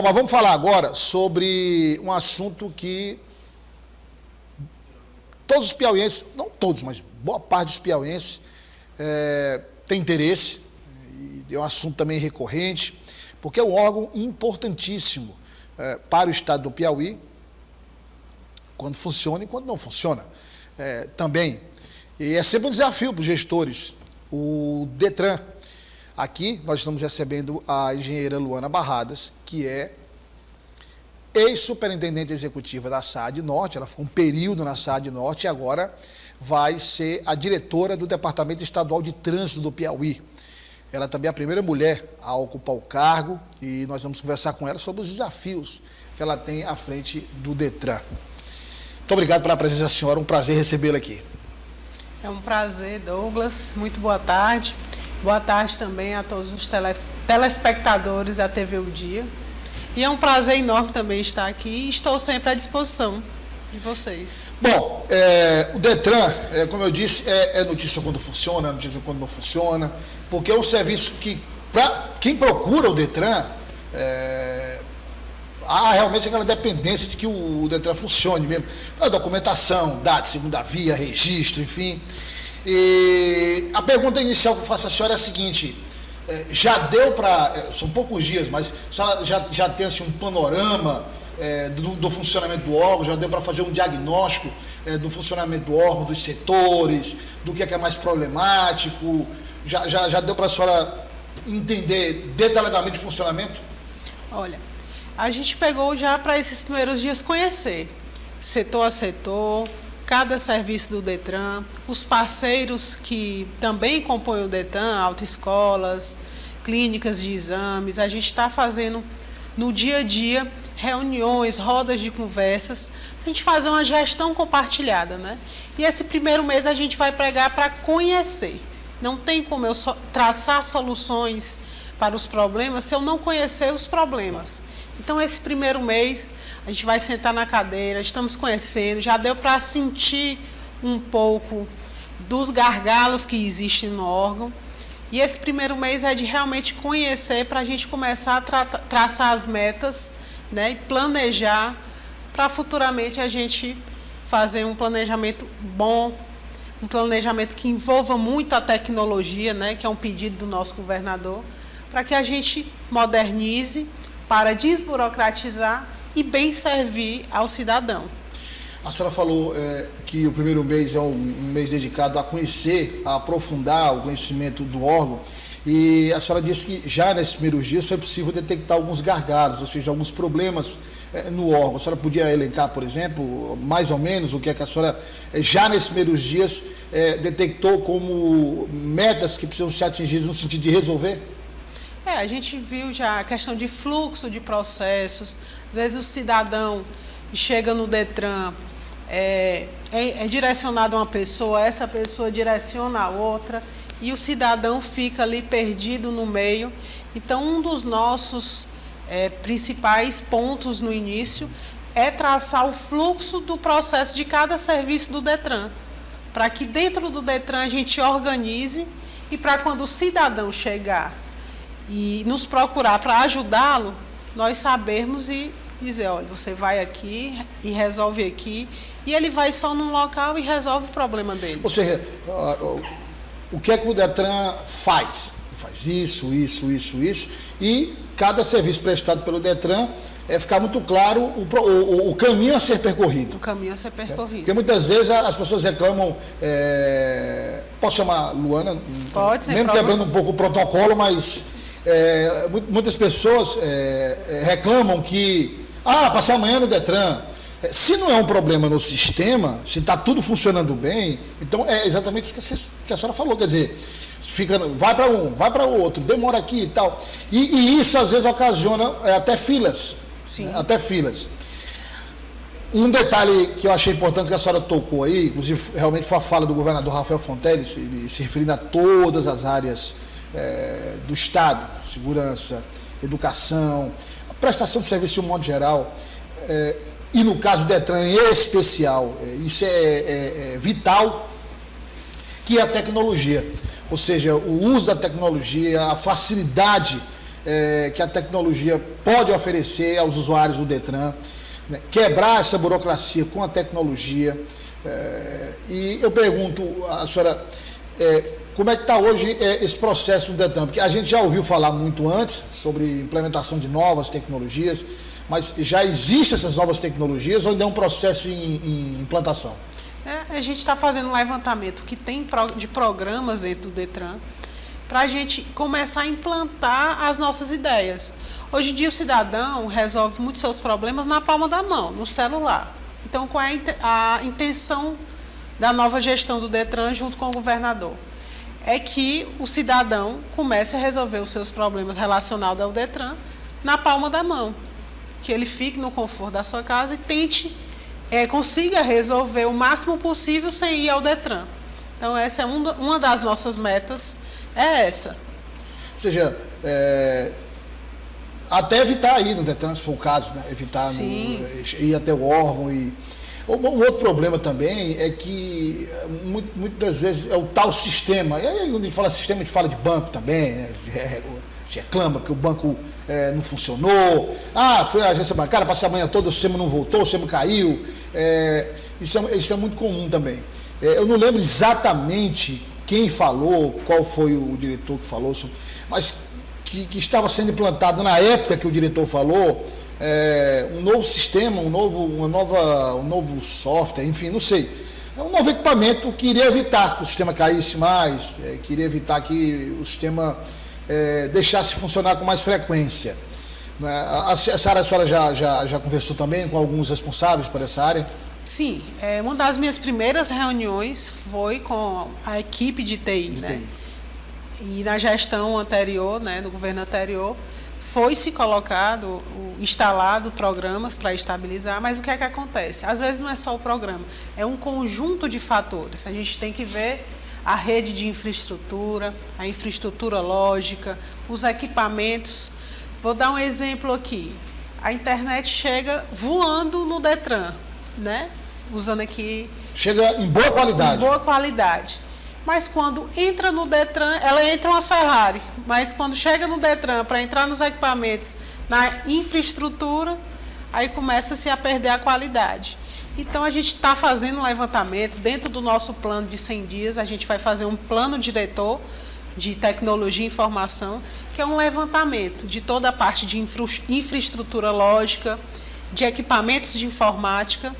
Mas vamos falar agora sobre um assunto que todos os piauienses, não todos, mas boa parte dos piauienses tem interesse, e é um assunto também recorrente, porque é um órgão importantíssimo para o estado do Piauí, quando funciona e quando não funciona também. E é sempre um desafio para os gestores, o DETRAN. Aqui nós estamos recebendo a engenheira Luana Barradas, que é ex-superintendente executiva da SAAD Norte, ela ficou um período na SAAD Norte e agora vai ser a diretora do Departamento Estadual de Trânsito do Piauí. Ela também é a primeira mulher a ocupar o cargo e nós vamos conversar com ela sobre os desafios que ela tem à frente do DETRAN. Muito obrigado pela presença da senhora, um prazer recebê-la aqui. É um prazer, Douglas. Muito boa tarde. Boa tarde também a todos os telespectadores da TV O Dia. E é um prazer enorme também estar aqui e estou sempre à disposição de vocês. Bom, o DETRAN, como eu disse, é notícia quando funciona, é notícia quando não funciona, porque é um serviço que, para quem procura o DETRAN, há realmente aquela dependência de que o DETRAN funcione mesmo. A documentação, dados, segunda via, registro, enfim. E a pergunta inicial que eu faço à senhora é a seguinte: já deu para, são poucos dias, mas a senhora já tem assim, um panorama do funcionamento do órgão, já deu para fazer um diagnóstico do funcionamento do órgão, dos setores, do que é mais problemático, já deu para a senhora entender detalhadamente o funcionamento? Olha, a gente pegou já para esses primeiros dias conhecer, setor a setor, cada serviço do DETRAN, os parceiros que também compõem o DETRAN, autoescolas, clínicas de exames. A gente está fazendo no dia a dia reuniões, rodas de conversas, para a gente fazer uma gestão compartilhada, né? E esse primeiro mês a gente vai pregar para conhecer. Não tem como eu traçar soluções para os problemas se eu não conhecer os problemas. Então, esse primeiro mês, a gente vai sentar na cadeira, estamos conhecendo, já deu para sentir um pouco dos gargalos que existem no órgão. E esse primeiro mês é de realmente conhecer, para a gente começar a traçar as metas, né, e planejar, para futuramente a gente fazer um planejamento bom, um planejamento que envolva muito a tecnologia, né, que é um pedido do nosso governador, para que a gente modernize, para desburocratizar e bem servir ao cidadão. A senhora falou que o primeiro mês é um mês dedicado a conhecer, a aprofundar o conhecimento do órgão, e a senhora disse que já nesses primeiros dias foi possível detectar alguns gargalos, ou seja, alguns problemas no órgão. A senhora podia elencar, por exemplo, mais ou menos o que é que a senhora já nesses primeiros dias detectou como metas que precisam ser atingidas no sentido de resolver? A gente viu já a questão de fluxo de processos. Às vezes o cidadão chega no DETRAN, é direcionado a uma pessoa, essa pessoa direciona a outra, e o cidadão fica ali perdido no meio. Então, um dos nossos principais pontos no início é traçar o fluxo do processo de cada serviço do DETRAN, para que dentro do DETRAN a gente organize, e para quando o cidadão chegar e nos procurar para ajudá-lo, nós sabermos e dizer: olha, você vai aqui e resolve aqui, e ele vai só num local e resolve o problema dele. Ou seja, o que é que o DETRAN faz? Faz isso, e cada serviço prestado pelo DETRAN ficar muito claro o caminho a ser percorrido. O caminho a ser percorrido. Porque muitas vezes as pessoas reclamam, posso chamar Luana? Pode ser. Mesmo quebrando um pouco o protocolo, mas muitas pessoas reclamam que passar amanhã no DETRAN. Se não é um problema no sistema, se está tudo funcionando bem, então é exatamente isso que a senhora falou, quer dizer, vai para um, vai para o outro, demora aqui e tal. E isso às vezes ocasiona até filas. Sim. Né, até filas. Um detalhe que eu achei importante que a senhora tocou aí, inclusive realmente foi a fala do governador Rafael Fonteles, ele se referindo a todas as áreas do Estado, segurança, educação, a prestação de serviço de um modo geral, e no caso do DETRAN em especial, isso é vital, que é a tecnologia. Ou seja, o uso da tecnologia, a facilidade que a tecnologia pode oferecer aos usuários do Detran, né? Quebrar essa burocracia com a tecnologia. E eu pergunto à senhora, como é que está hoje esse processo do Detran? Porque a gente já ouviu falar muito antes sobre implementação de novas tecnologias, mas já existem essas novas tecnologias ou ainda é um processo em implantação? A gente está fazendo um levantamento que tem de programas dentro do Detran para a gente começar a implantar as nossas ideias. Hoje em dia o cidadão resolve muitos seus problemas na palma da mão, no celular. Então, qual é a intenção da nova gestão do Detran junto com o governador? É que o cidadão comece a resolver os seus problemas relacionados ao Detran na palma da mão. Que ele fique no conforto da sua casa e tente, consiga resolver o máximo possível sem ir ao Detran. Então, essa é uma das nossas metas, é essa. Ou seja, até evitar ir no Detran, se for o caso, né? Evitar ir até o órgão. Um outro problema também é que muitas das vezes é o tal sistema. E aí, quando a gente fala sistema, a gente fala de banco também, né? Reclama que o banco não funcionou. Foi a agência bancária, passei a manhã toda, o sistema não voltou, o sistema caiu. Isso é muito comum também. Eu não lembro exatamente quem falou, qual foi o diretor que falou, mas que estava sendo implantado na época que o diretor falou, um novo sistema, um novo software, enfim, não sei. É um novo equipamento que iria evitar que o sistema caísse mais, queria evitar que o sistema deixasse funcionar com mais frequência. Essa área a senhora já conversou também com alguns responsáveis por essa área? Sim, uma das minhas primeiras reuniões foi com a equipe de TI, né? E na gestão anterior, né, no governo anterior, foi-se instalado programas para estabilizar, mas o que é que acontece? Às vezes não é só o programa, é um conjunto de fatores. A gente tem que ver a rede de infraestrutura, a infraestrutura lógica, os equipamentos. Vou dar um exemplo aqui. A internet chega voando no Detran, né? Usando aqui... Chega em boa qualidade. Em boa qualidade. Mas quando entra no Detran, ela entra uma Ferrari. Mas quando chega no Detran para entrar nos equipamentos, na infraestrutura, aí começa-se a perder a qualidade. Então, a gente está fazendo um levantamento. Dentro do nosso plano de 100 dias, a gente vai fazer um plano diretor de tecnologia e informação, que é um levantamento de toda a parte de infraestrutura lógica, de equipamentos de informática,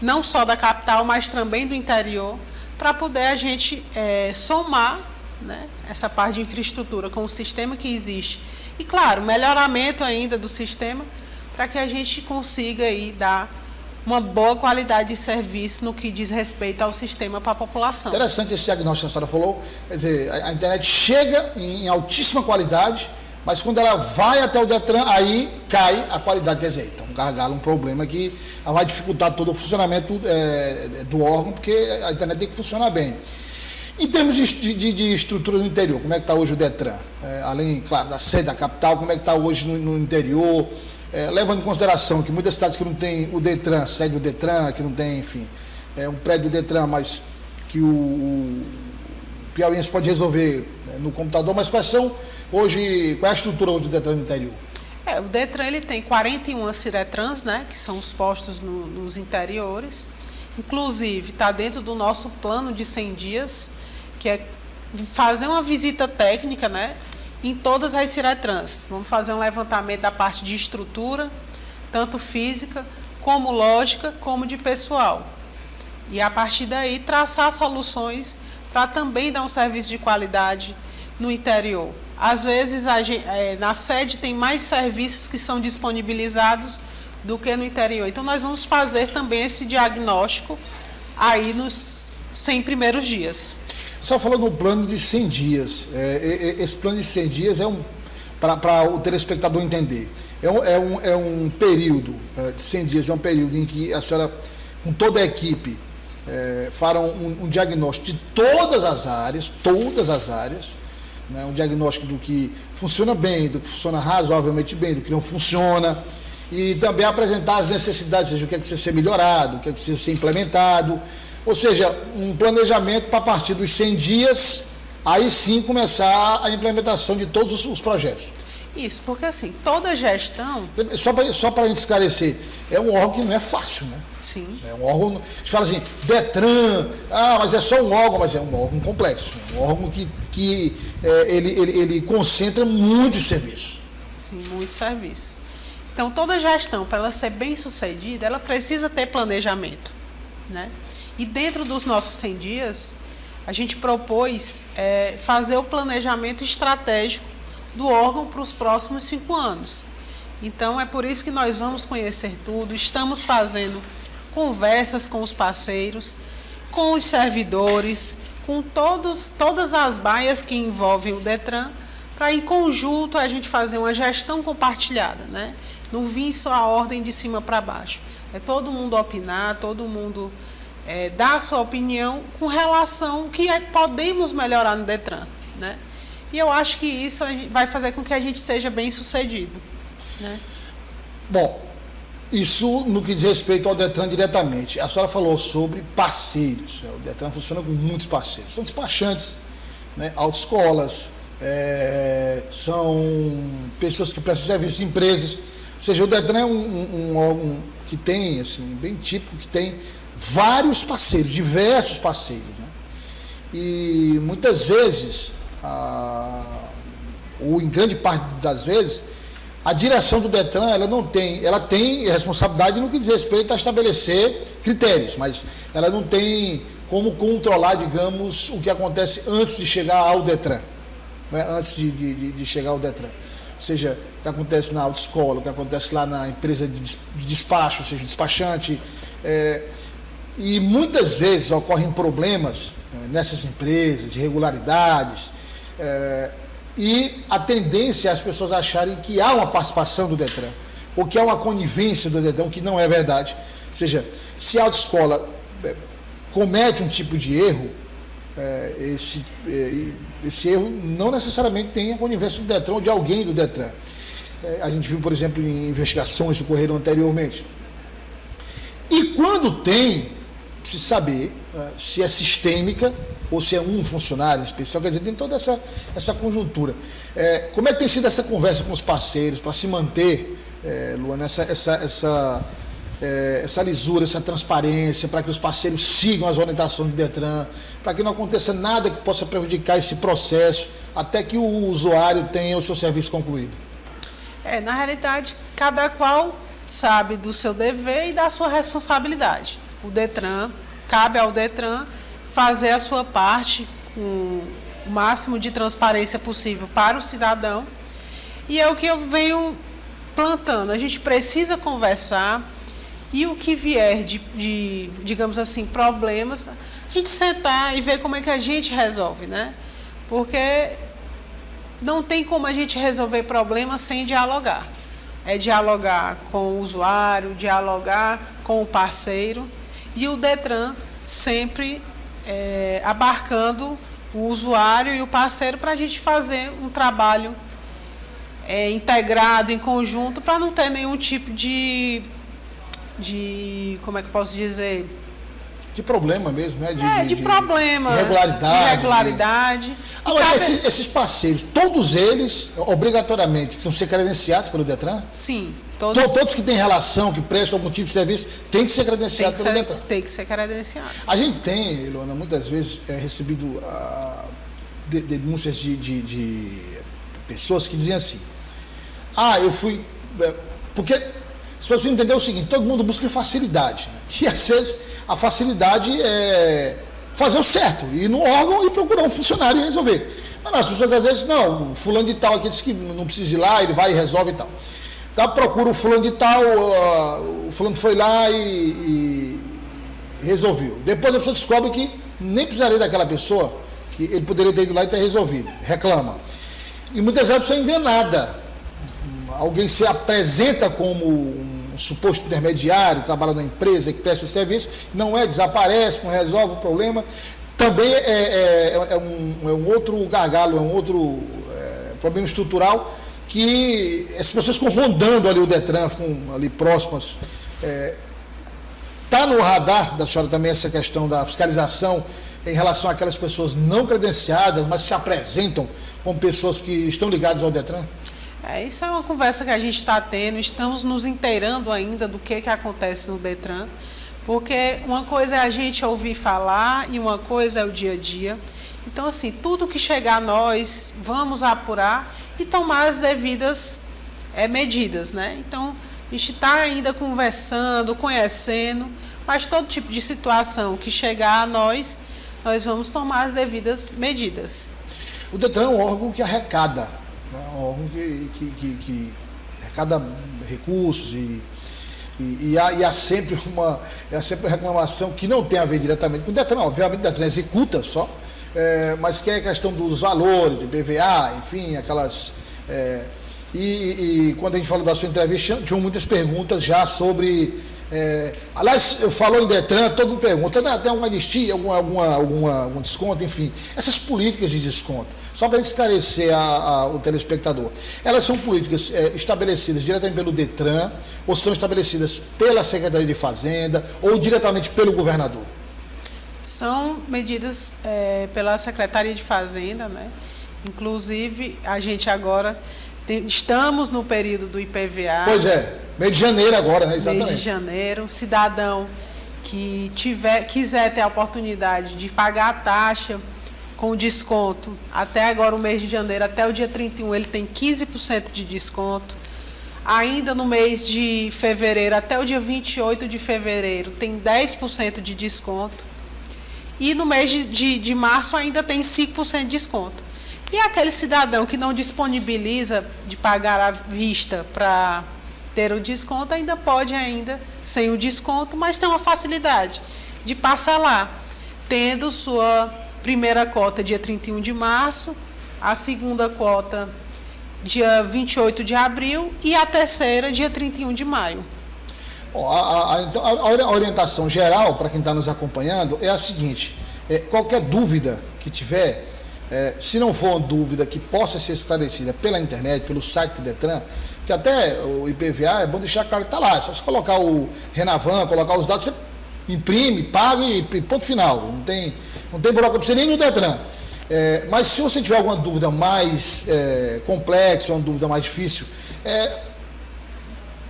não só da capital, mas também do interior, para poder a gente somar, né, essa parte de infraestrutura com o sistema que existe. E, claro, melhoramento ainda do sistema, para que a gente consiga aí dar uma boa qualidade de serviço no que diz respeito ao sistema para a população. Interessante esse diagnóstico que a senhora falou. Quer dizer, a internet chega em altíssima qualidade, mas quando ela vai até o Detran, aí cai a qualidade. Quer dizer, então um gargalo, um problema que vai dificultar todo o funcionamento do órgão, porque a internet tem que funcionar bem. Em termos de estrutura no interior, como é que está hoje o Detran? Além, claro, da sede da capital, como é que está hoje no interior? Levando em consideração que muitas cidades que não tem o Detran, sede do Detran, que não tem, enfim, um prédio do Detran, mas que o piauiense pode resolver no computador, mas qual é a estrutura hoje do Detran no interior? O Detran ele tem 41 Ciretrans, né, que são os postos nos interiores. Inclusive, está dentro do nosso plano de 100 dias, que é fazer uma visita técnica, né, em todas as Ciretrans. Vamos fazer um levantamento da parte de estrutura, tanto física, como lógica, como de pessoal. E, a partir daí, traçar soluções para também dar um serviço de qualidade no interior. Às vezes, na sede tem mais serviços que são disponibilizados do que no interior. Então, nós vamos fazer também esse diagnóstico aí nos 100 primeiros dias. Você só falou no plano de 100 dias. Esse plano de 100 dias para o telespectador entender, é um período de 100 dias, é um período em que a senhora, com toda a equipe, fará um diagnóstico de todas as áreas, né, um diagnóstico do que funciona bem, do que funciona razoavelmente bem, do que não funciona, e também apresentar as necessidades, ou seja, o que é que precisa ser melhorado, o que é que precisa ser implementado, ou seja, um planejamento para a partir dos 100 dias, aí sim começar a implementação de todos os projetos. Isso, porque assim, toda gestão... Só para a gente esclarecer, é um órgão que não é fácil, né? Sim. É um órgão, a gente fala assim, Detran, mas é só um órgão, mas é um órgão complexo, um órgão que ele concentra muitos serviços. Sim, muitos serviços. Então, toda gestão, para ela ser bem sucedida, ela precisa ter planejamento, né? E dentro dos nossos 100 dias, a gente propôs fazer o planejamento estratégico do órgão para os próximos 5 anos. Então, é por isso que nós vamos conhecer tudo, estamos fazendo conversas com os parceiros, com os servidores, com todas as baias que envolvem o Detran, para em conjunto a gente fazer uma gestão compartilhada, né? Não vir só a ordem de cima para baixo. É todo mundo opinar, todo mundo dar a sua opinião com relação ao que podemos melhorar no Detran, né? E eu acho que isso vai fazer com que a gente seja bem sucedido, né? Bom, isso no que diz respeito ao Detran diretamente. A senhora falou sobre parceiros. O Detran funciona com muitos parceiros. São despachantes, né, autoescolas, são pessoas que prestam serviço em empresas. Ou seja, o Detran é um órgão que tem, assim, bem típico, que tem vários parceiros, diversos parceiros, né? E muitas vezes, ou em grande parte das vezes, a direção do Detran, ela tem responsabilidade no que diz respeito a estabelecer critérios, mas ela não tem como controlar, digamos, o que acontece antes de chegar ao Detran, né? Antes de chegar ao Detran. Ou seja, o que acontece na autoescola, o que acontece lá na empresa de despacho, ou seja, despachante. E muitas vezes ocorrem problemas nessas empresas, irregularidades, e a tendência é as pessoas acharem que há uma participação do Detran, ou que há uma conivência do Detran, o que não é verdade. Ou seja, se a autoescola comete um tipo de erro, esse erro não necessariamente tem a conivência do Detran ou de alguém do Detran. A gente viu, por exemplo, em investigações que ocorreram anteriormente. E quando tem, precisa saber se é sistêmica ou se é um funcionário especial, quer dizer, tem toda essa conjuntura. Como é que tem sido essa conversa com os parceiros para se manter, Luana, essa lisura, essa transparência, para que os parceiros sigam as orientações do Detran, para que não aconteça nada que possa prejudicar esse processo, até que o usuário tenha o seu serviço concluído? Na realidade, cada qual sabe do seu dever e da sua responsabilidade. O Detran, cabe ao Detran fazer a sua parte com o máximo de transparência possível para o cidadão, e é o que eu venho plantando. A gente precisa conversar, e o que vier de digamos assim, problemas, a gente sentar e ver como é que a gente resolve, né? Porque não tem como a gente resolver problemas sem dialogar. É dialogar com o usuário, dialogar com o parceiro, e o Detran sempre abarcando o usuário e o parceiro para a gente fazer um trabalho integrado, em conjunto, para não ter nenhum tipo de como é que eu posso dizer? De problema mesmo, né? De problema. Irregularidade. Agora, esses parceiros, todos eles, obrigatoriamente, precisam ser credenciados pelo Detran? Sim. Todos que têm relação, que prestam algum tipo de serviço, tem que ser credenciado pelo Detran? Tem que ser credenciado. A gente tem, Ilona, muitas vezes recebido denúncias de pessoas que dizem assim, eu fui... Porque as pessoas entender o seguinte, todo mundo busca facilidade, né? E às vezes a facilidade é fazer o certo, ir no órgão e procurar um funcionário e resolver. Mas não, as pessoas às vezes, não, o fulano de tal aqui disse que não precisa ir lá, ele vai e resolve e tal. Então procura o fulano de tal, o fulano foi lá e resolveu. Depois a pessoa descobre que nem precisaria daquela pessoa, que ele poderia ter ido lá e ter resolvido, reclama. E muitas vezes a pessoa é enganada. Alguém se apresenta como um suposto intermediário, trabalha na empresa, que presta o serviço, não desaparece, não resolve o problema. Também é um outro gargalo, é um outro problema estrutural, que as pessoas ficam rondando ali o Detran, ficam ali próximas. Está no radar da senhora também essa questão da fiscalização em relação àquelas pessoas não credenciadas, mas se apresentam como pessoas que estão ligadas ao Detran? Isso é uma conversa que a gente está tendo, estamos nos inteirando ainda do que acontece no Detran, porque uma coisa é a gente ouvir falar e uma coisa é o dia a dia. Então, assim, tudo que chegar a nós, vamos apurar e tomar as devidas medidas, né? Então, a gente está ainda conversando, conhecendo, mas todo tipo de situação que chegar a nós vamos tomar as devidas medidas. O Detran é um órgão que arrecada, né? Um órgão que arrecada recursos e há sempre uma reclamação que não tem a ver diretamente com o Detran. Obviamente o Detran executa só, mas que é a questão dos valores, IPVA, enfim, aquelas... E quando a gente falou da sua entrevista, tinham muitas perguntas já sobre... aliás, eu falo em Detran, todo mundo pergunta, tem alguma anistia, algum desconto, enfim. Essas políticas de desconto, só para esclarecer o telespectador, elas são políticas estabelecidas diretamente pelo Detran, ou são estabelecidas pela Secretaria de Fazenda, ou diretamente pelo governador? São medidas pela Secretaria de Fazenda, né? Inclusive, a gente agora estamos no período do IPVA. Pois é, mês de janeiro agora, né? Exatamente. Mês de janeiro, cidadão que quiser ter a oportunidade de pagar a taxa com desconto, até agora o mês de janeiro, até o dia 31, ele tem 15% de desconto. Ainda no mês de fevereiro, até o dia 28 de fevereiro, tem 10% de desconto. E no mês de março ainda tem 5% de desconto. E aquele cidadão que não disponibiliza de pagar à vista para ter o desconto, ainda pode, sem o desconto, mas tem uma facilidade de parcelar, tendo sua primeira cota dia 31 de março, a segunda cota dia 28 de abril e a terceira dia 31 de maio. Então, a orientação geral para quem está nos acompanhando é a seguinte: qualquer dúvida que tiver, se não for uma dúvida que possa ser esclarecida pela internet, pelo site do Detran, que até o IPVA é bom deixar claro que está lá, é só você colocar o Renavan, colocar os dados, você imprime, paga e ponto final. Não tem burocracia nem no Detran. Mas se você tiver alguma dúvida mais complexa, uma dúvida mais difícil,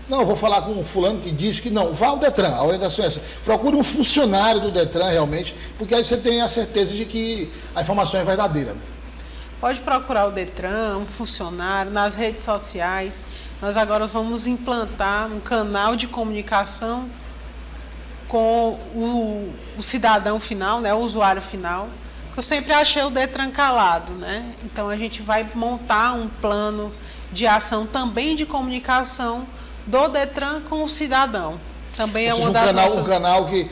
não, eu vou falar com um fulano que disse que não, vá ao Detran, a orientação é essa. Procure um funcionário do Detran realmente, porque aí você tem a certeza de que a informação é verdadeira. Né? Pode procurar o Detran, um funcionário, nas redes sociais. Nós agora vamos implantar um canal de comunicação com o cidadão final, né, o usuário final. Eu sempre achei o Detran calado, né? Então a gente vai montar um plano de ação também de comunicação do Detran com o cidadão. Também é uma das nossas... Um canal que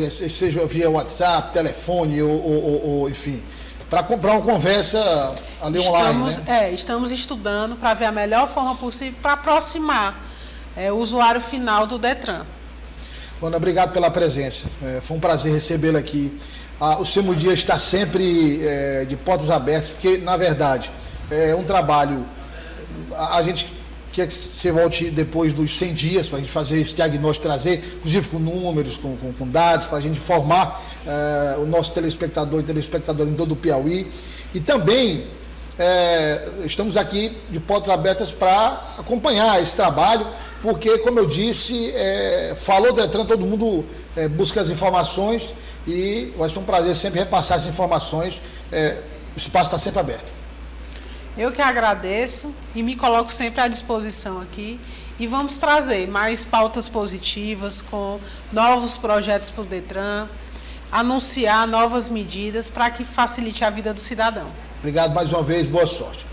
seja via WhatsApp, telefone ou enfim, para comprar uma conversa ali online, né? Estamos estudando para ver a melhor forma possível para aproximar o usuário final do Detran. Ana, obrigado pela presença. Foi um prazer recebê-la aqui. O Semo Dia está sempre de portas abertas, porque, na verdade, é um trabalho... A gente quer que você volte depois dos 100 dias para a gente fazer esse diagnóstico, trazer, inclusive com números, com dados, para a gente informar o nosso telespectador e telespectadora em todo o Piauí. E também estamos aqui de portas abertas para acompanhar esse trabalho, porque, como eu disse, falou Detran, todo mundo busca as informações e vai ser um prazer sempre repassar as informações. O espaço está sempre aberto. Eu que agradeço e me coloco sempre à disposição aqui e vamos trazer mais pautas positivas com novos projetos para o Detran, anunciar novas medidas para que facilite a vida do cidadão. Obrigado mais uma vez, boa sorte.